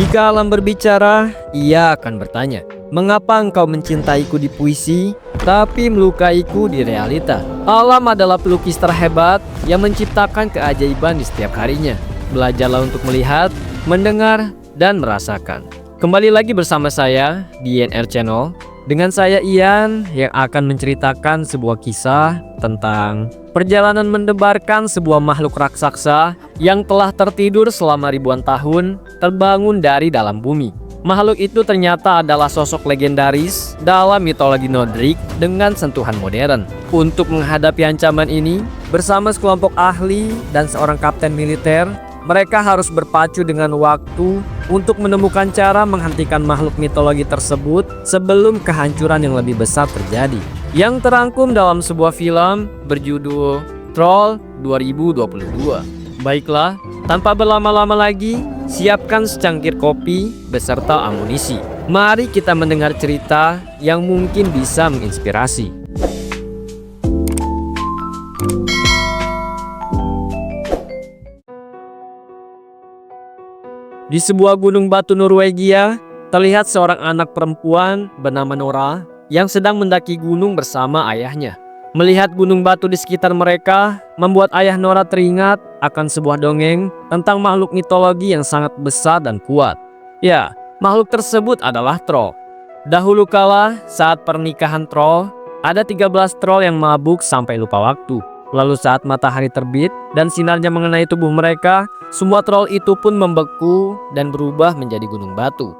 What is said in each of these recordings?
Jika alam berbicara, ia akan bertanya, "Mengapa engkau mencintaiku di puisi, tapi melukaiku di realita?" Alam adalah pelukis terhebat yang menciptakan keajaiban di setiap harinya. Belajarlah untuk melihat, mendengar, dan merasakan. Kembali lagi bersama saya di INR Channel. Dengan saya Ian yang akan menceritakan sebuah kisah tentang perjalanan mendebarkan sebuah makhluk raksasa yang telah tertidur selama ribuan tahun terbangun dari dalam bumi. Makhluk itu ternyata adalah sosok legendaris dalam mitologi Nordik dengan sentuhan modern. Untuk menghadapi ancaman ini, bersama sekelompok ahli dan seorang kapten militer, mereka harus berpacu dengan waktu untuk menemukan cara menghentikan makhluk mitologi tersebut sebelum kehancuran yang lebih besar terjadi. Yang terangkum dalam sebuah film berjudul Troll 2022. Baiklah, tanpa berlama-lama lagi, siapkan secangkir kopi beserta amunisi. Mari kita mendengar cerita yang mungkin bisa menginspirasi. Di sebuah gunung batu Norwegia, terlihat seorang anak perempuan bernama Nora yang sedang mendaki gunung bersama ayahnya. Melihat gunung batu di sekitar mereka, membuat ayah Nora teringat akan sebuah dongeng tentang makhluk mitologi yang sangat besar dan kuat. Ya, makhluk tersebut adalah troll. Dahulu kala, saat pernikahan troll, ada 13 troll yang mabuk sampai lupa waktu. Lalu saat matahari terbit dan sinarnya mengenai tubuh mereka, semua troll itu pun membeku dan berubah menjadi gunung batu.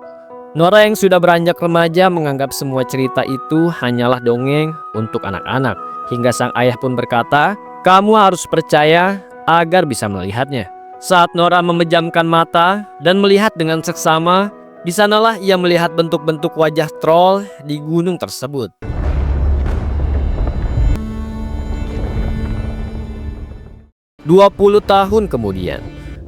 Nora yang sudah beranjak remaja menganggap semua cerita itu hanyalah dongeng untuk anak-anak. Hingga sang ayah pun berkata, "Kamu harus percaya agar bisa melihatnya." Saat Nora memejamkan mata dan melihat dengan seksama, di sanalah ia melihat bentuk-bentuk wajah troll di gunung tersebut. "20 tahun kemudian,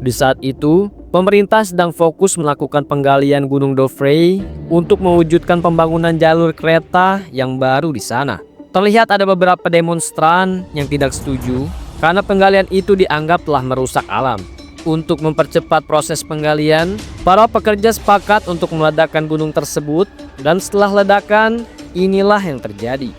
di saat itu, pemerintah sedang fokus melakukan penggalian Gunung Dovre untuk mewujudkan pembangunan jalur kereta yang baru di sana. Terlihat ada beberapa demonstran yang tidak setuju karena penggalian itu dianggap telah merusak alam. Untuk mempercepat proses penggalian, para pekerja sepakat untuk meledakkan gunung tersebut, dan setelah ledakan, inilah yang terjadi.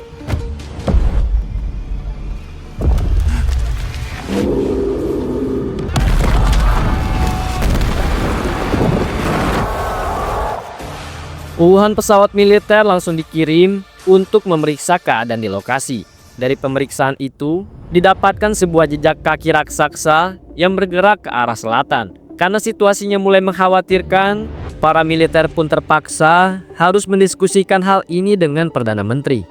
Puluhan pesawat militer langsung dikirim untuk memeriksa keadaan di lokasi. Dari pemeriksaan itu, didapatkan sebuah jejak kaki raksasa yang bergerak ke arah selatan. Karena situasinya mulai mengkhawatirkan, para militer pun terpaksa harus mendiskusikan hal ini dengan Perdana Menteri.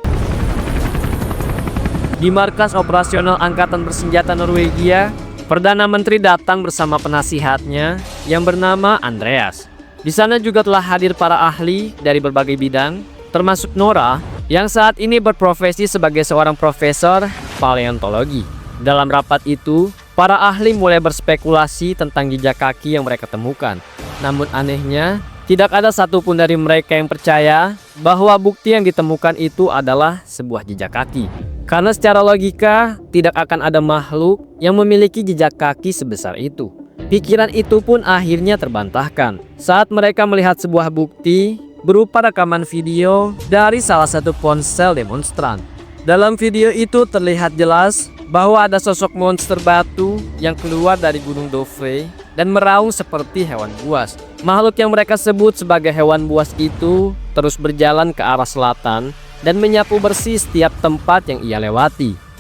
Di markas operasional Angkatan Bersenjata Norwegia, Perdana Menteri datang bersama penasihatnya yang bernama Andreas. Di sana juga telah hadir para ahli dari berbagai bidang, termasuk Nora yang saat ini berprofesi sebagai seorang profesor paleontologi. Dalam rapat itu, para ahli mulai berspekulasi tentang jejak kaki yang mereka temukan. Namun anehnya, tidak ada satupun dari mereka yang percaya bahwa bukti yang ditemukan itu adalah sebuah jejak kaki. Karena secara logika, tidak akan ada makhluk yang memiliki jejak kaki sebesar itu. Pikiran itu pun akhirnya terbantahkan saat mereka melihat sebuah bukti berupa rekaman video dari salah satu ponsel demonstran. Dalam video itu terlihat jelas bahwa ada sosok monster batu yang keluar dari Gunung Dovre dan meraung seperti hewan buas. Makhluk yang mereka sebut sebagai hewan buas itu terus berjalan ke arah selatan dan menyapu bersih setiap tempat yang ia lewati.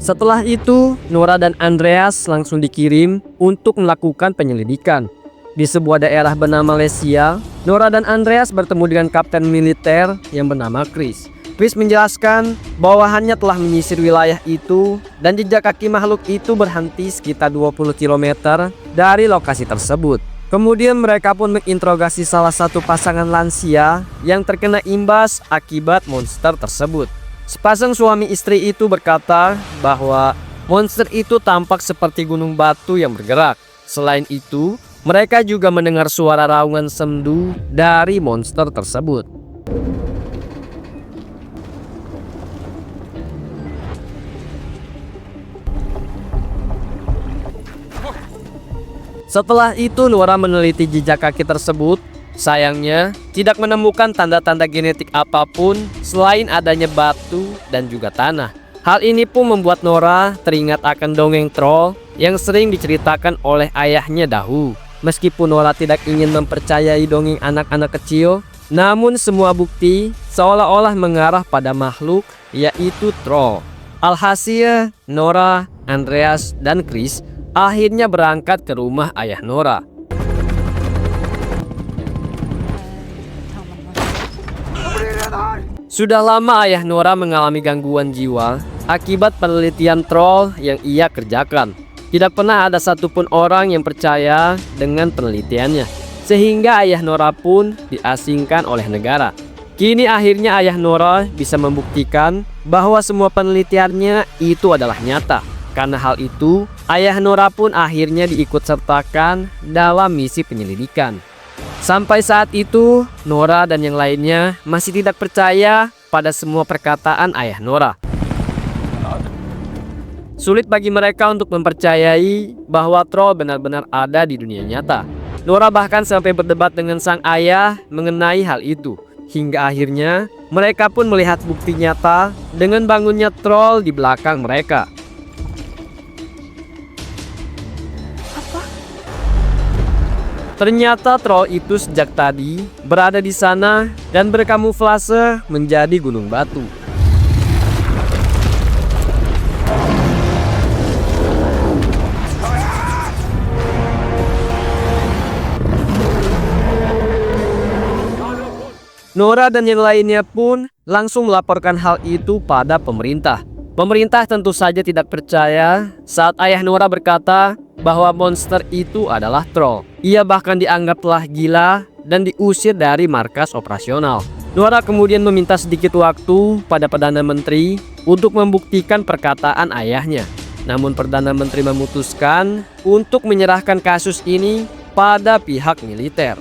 Setelah itu, Nora dan Andreas langsung dikirim untuk melakukan penyelidikan. Di sebuah daerah bernama Lesia, Nora dan Andreas bertemu dengan kapten militer yang bernama Chris. Chris menjelaskan bawahannya telah menyisir wilayah itu dan jejak kaki makhluk itu berhenti sekitar 20 km dari lokasi tersebut. Kemudian mereka pun menginterogasi salah satu pasangan lansia yang terkena imbas akibat monster tersebut. Sepasang suami istri itu berkata bahwa monster itu tampak seperti gunung batu yang bergerak. Selain itu, Mereka juga mendengar suara raungan sendu dari monster tersebut. Setelah itu Nora meneliti jejak kaki tersebut. Sayangnya tidak menemukan tanda-tanda genetik apapun selain adanya batu dan juga tanah. Hal ini pun membuat Nora teringat akan dongeng troll yang sering diceritakan oleh ayahnya dahulu. Meskipun Nora tidak ingin mempercayai dongeng anak-anak kecil, namun semua bukti seolah-olah mengarah pada makhluk, yaitu troll. Alhasil, Nora, Andreas, dan Chris akhirnya berangkat ke rumah ayah Nora. Sudah lama ayah Nora mengalami gangguan jiwa akibat penelitian troll yang ia kerjakan. Tidak pernah ada satupun orang yang percaya dengan penelitiannya, sehingga ayah Nora pun diasingkan oleh negara. Kini akhirnya ayah Nora bisa membuktikan bahwa semua penelitiannya itu adalah nyata. Karena hal itu, ayah Nora pun akhirnya diikutsertakan dalam misi penyelidikan. Sampai saat itu, Nora dan yang lainnya masih tidak percaya pada semua perkataan ayah Nora. Sulit bagi mereka untuk mempercayai bahwa troll benar-benar ada di dunia nyata. Nora bahkan sampai berdebat dengan sang ayah mengenai hal itu. Hingga akhirnya, mereka pun melihat bukti nyata dengan bangunnya troll di belakang mereka. Ternyata troll itu sejak tadi berada di sana dan berkamuflase menjadi gunung batu. Nora dan yang lainnya pun langsung melaporkan hal itu pada pemerintah. Pemerintah tentu saja tidak percaya saat ayah Nora berkata bahwa monster itu adalah troll. Ia bahkan dianggap telah gila dan diusir dari markas operasional. Nora kemudian meminta sedikit waktu pada Perdana Menteri untuk membuktikan perkataan ayahnya. Namun Perdana Menteri memutuskan untuk menyerahkan kasus ini pada pihak militer.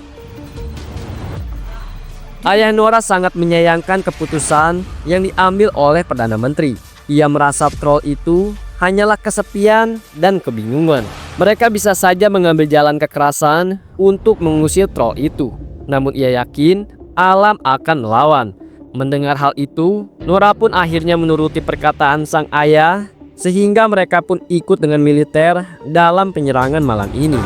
Ayah Nora sangat menyayangkan keputusan yang diambil oleh Perdana Menteri. Ia merasa troll itu hanyalah kesepian dan kebingungan. Mereka bisa saja mengambil jalan kekerasan untuk mengusir troll itu. Namun ia yakin alam akan melawan. Mendengar hal itu, Nora pun akhirnya menuruti perkataan sang ayah, sehingga mereka pun ikut dengan militer dalam penyerangan malam ini.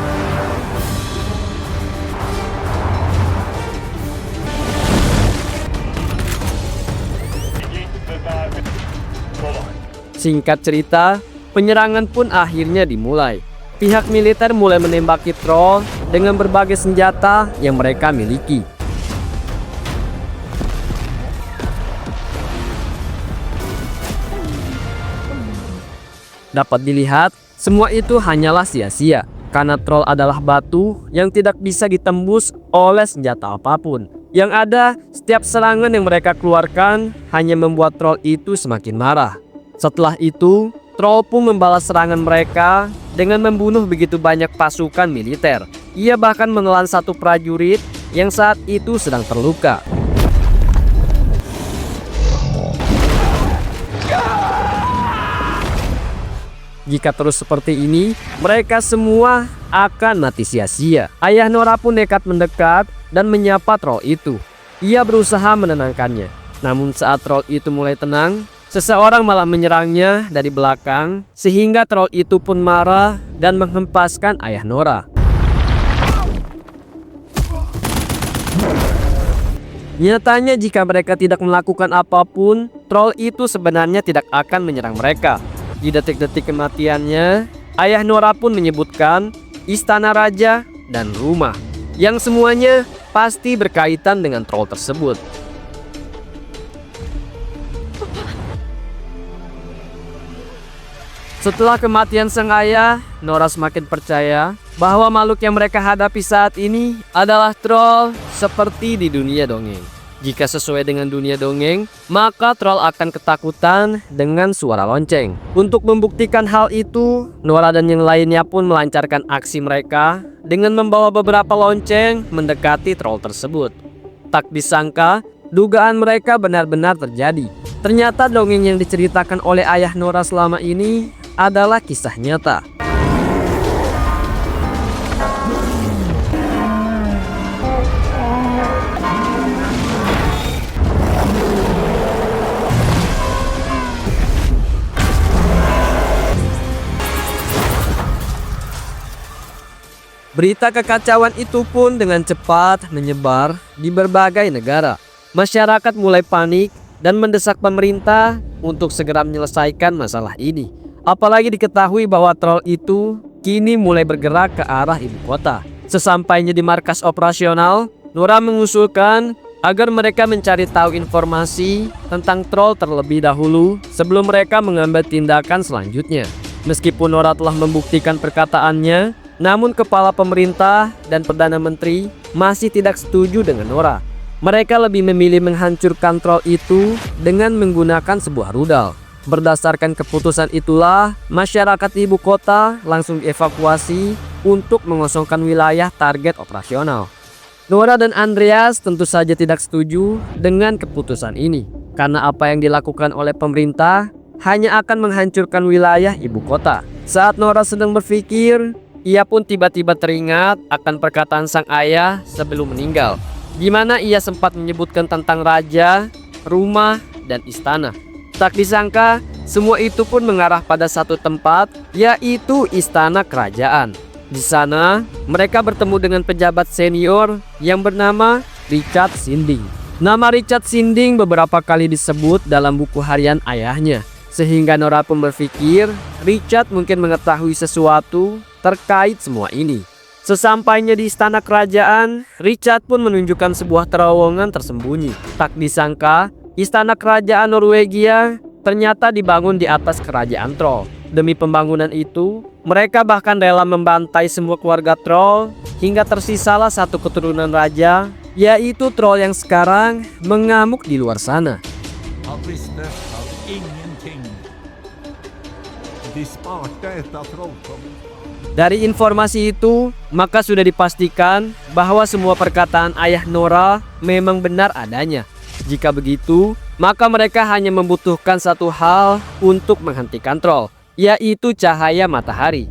Singkat cerita, penyerangan pun akhirnya dimulai. Pihak militer mulai menembaki troll dengan berbagai senjata yang mereka miliki. Dapat dilihat, semua itu hanyalah sia-sia, karena troll adalah batu yang tidak bisa ditembus oleh senjata apapun. Yang ada, setiap serangan yang mereka keluarkan hanya membuat troll itu semakin marah. Setelah itu, troll pun membalas serangan mereka dengan membunuh begitu banyak pasukan militer. Ia bahkan menelan satu prajurit yang saat itu sedang terluka. Jika terus seperti ini, mereka semua akan mati sia-sia. Ayah Nora pun nekat mendekat dan menyapa troll itu. Ia berusaha menenangkannya. Namun saat troll itu mulai tenang, seseorang malah menyerangnya dari belakang, sehingga troll itu pun marah dan menghempaskan ayah Nora. Nyatanya jika mereka tidak melakukan apapun, troll itu sebenarnya tidak akan menyerang mereka. Di detik-detik kematiannya, ayah Nora pun menyebutkan istana raja dan rumah, yang semuanya pasti berkaitan dengan troll tersebut. Setelah kematian sang ayah, Nora semakin percaya bahwa makhluk yang mereka hadapi saat ini adalah troll seperti di dunia dongeng. Jika sesuai dengan dunia dongeng, maka troll akan ketakutan dengan suara lonceng. Untuk membuktikan hal itu, Nora dan yang lainnya pun melancarkan aksi mereka dengan membawa beberapa lonceng mendekati troll tersebut. Tak disangka, dugaan mereka benar-benar terjadi. Ternyata dongeng yang diceritakan oleh ayah Nora selama ini adalah kisah nyata. Berita kekacauan itu pun dengan cepat menyebar di berbagai negara. Masyarakat mulai panik dan mendesak pemerintah untuk segera menyelesaikan masalah ini. Apalagi diketahui bahwa troll itu kini mulai bergerak ke arah ibu kota. Sesampainya di markas operasional, Nora mengusulkan agar mereka mencari tahu informasi tentang troll terlebih dahulu sebelum mereka mengambil tindakan selanjutnya. Meskipun Nora telah membuktikan perkataannya, namun kepala pemerintah dan Perdana Menteri masih tidak setuju dengan Nora. Mereka lebih memilih menghancurkan troll itu dengan menggunakan sebuah rudal. Berdasarkan keputusan itulah, masyarakat ibu kota langsung dievakuasi untuk mengosongkan wilayah target operasional. Nora dan Andreas tentu saja tidak setuju dengan keputusan ini, karena apa yang dilakukan oleh pemerintah hanya akan menghancurkan wilayah ibu kota. Saat Nora sedang berpikir, ia pun tiba-tiba teringat akan perkataan sang ayah sebelum meninggal, di mana ia sempat menyebutkan tentang raja, rumah, dan istana. Tak disangka, semua itu pun mengarah pada satu tempat, yaitu istana kerajaan. Di sana, mereka bertemu dengan pejabat senior yang bernama Richard Sinding. Nama Richard Sinding beberapa kali disebut dalam buku harian ayahnya, sehingga Nora pun berpikir Richard mungkin mengetahui sesuatu terkait semua ini. Sesampainya di istana kerajaan, Richard pun menunjukkan sebuah terowongan tersembunyi. Tak disangka, istana kerajaan Norwegia ternyata dibangun di atas kerajaan troll. Demi pembangunan itu, mereka bahkan rela membantai semua keluarga troll hingga tersisalah satu keturunan raja, yaitu troll yang sekarang mengamuk di luar sana. Dari informasi itu, maka sudah dipastikan bahwa semua perkataan ayah Nora memang benar adanya. Jika begitu, maka mereka hanya membutuhkan satu hal untuk menghentikan troll, yaitu cahaya matahari.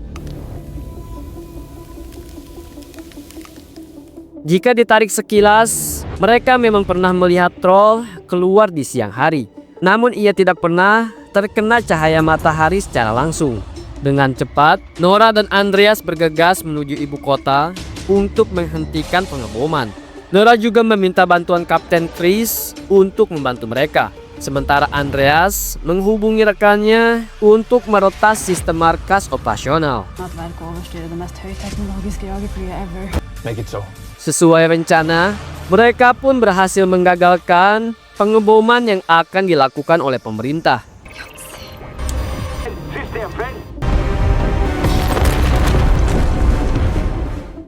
Jika ditarik sekilas, mereka memang pernah melihat troll keluar di siang hari. Namun ia tidak pernah terkena cahaya matahari secara langsung. Dengan cepat, Nora dan Andreas bergegas menuju ibu kota untuk menghentikan pengeboman. Nora juga meminta bantuan Kapten Chris untuk membantu mereka. Sementara Andreas menghubungi rekannya untuk meretas sistem markas operasional. Sesuai rencana, mereka pun berhasil menggagalkan pengeboman yang akan dilakukan oleh pemerintah.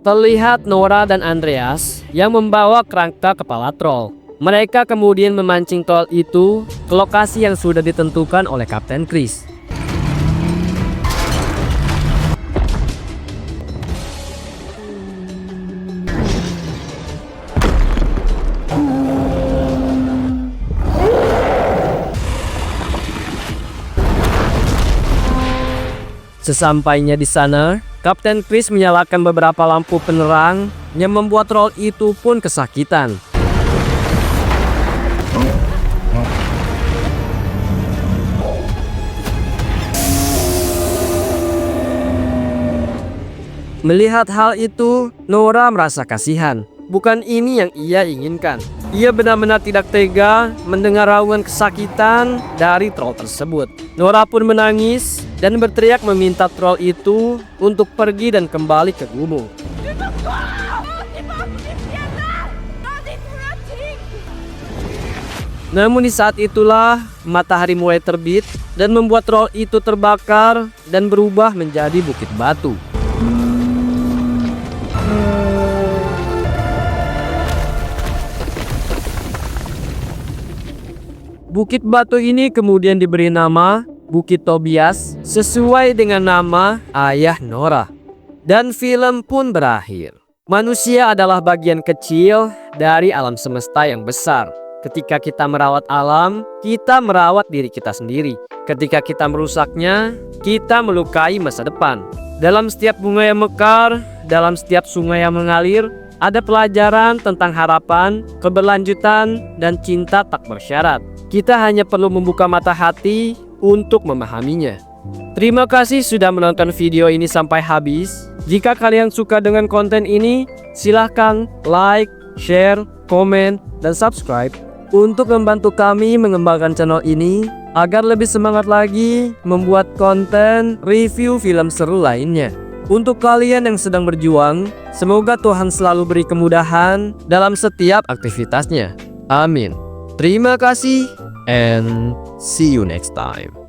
Terlihat Nora dan Andreas yang membawa kerangka kepala troll. Mereka kemudian memancing troll itu ke lokasi yang sudah ditentukan oleh Kapten Chris. Sesampainya di sana, Kapten Chris menyalakan beberapa lampu penerang yang membuat troll itu pun kesakitan. Melihat hal itu, Nora merasa kasihan. Bukan ini yang ia inginkan. Ia benar-benar tidak tega mendengar raungan kesakitan dari troll tersebut. Nora pun menangis dan berteriak meminta troll itu untuk pergi dan kembali ke gumul. Namun di saat itulah matahari mulai terbit dan membuat troll itu terbakar dan berubah menjadi bukit batu. Bukit batu ini kemudian diberi nama Bukit Tobias sesuai dengan nama ayah Nora. Dan film pun berakhir. Manusia adalah bagian kecil dari alam semesta yang besar. Ketika kita merawat alam, kita merawat diri kita sendiri. Ketika kita merusaknya, kita melukai masa depan. Dalam setiap bunga yang mekar, dalam setiap sungai yang mengalir, ada pelajaran tentang harapan, keberlanjutan, dan cinta tak bersyarat. Kita hanya perlu membuka mata hati untuk memahaminya. Terima kasih sudah menonton video ini sampai habis. Jika kalian suka dengan konten ini, silahkan like, share, komen, dan subscribe untuk membantu kami mengembangkan channel ini agar lebih semangat lagi membuat konten review film seru lainnya. Untuk kalian yang sedang berjuang, semoga Tuhan selalu beri kemudahan dalam setiap aktivitasnya. Amin. Terima kasih and see you next time.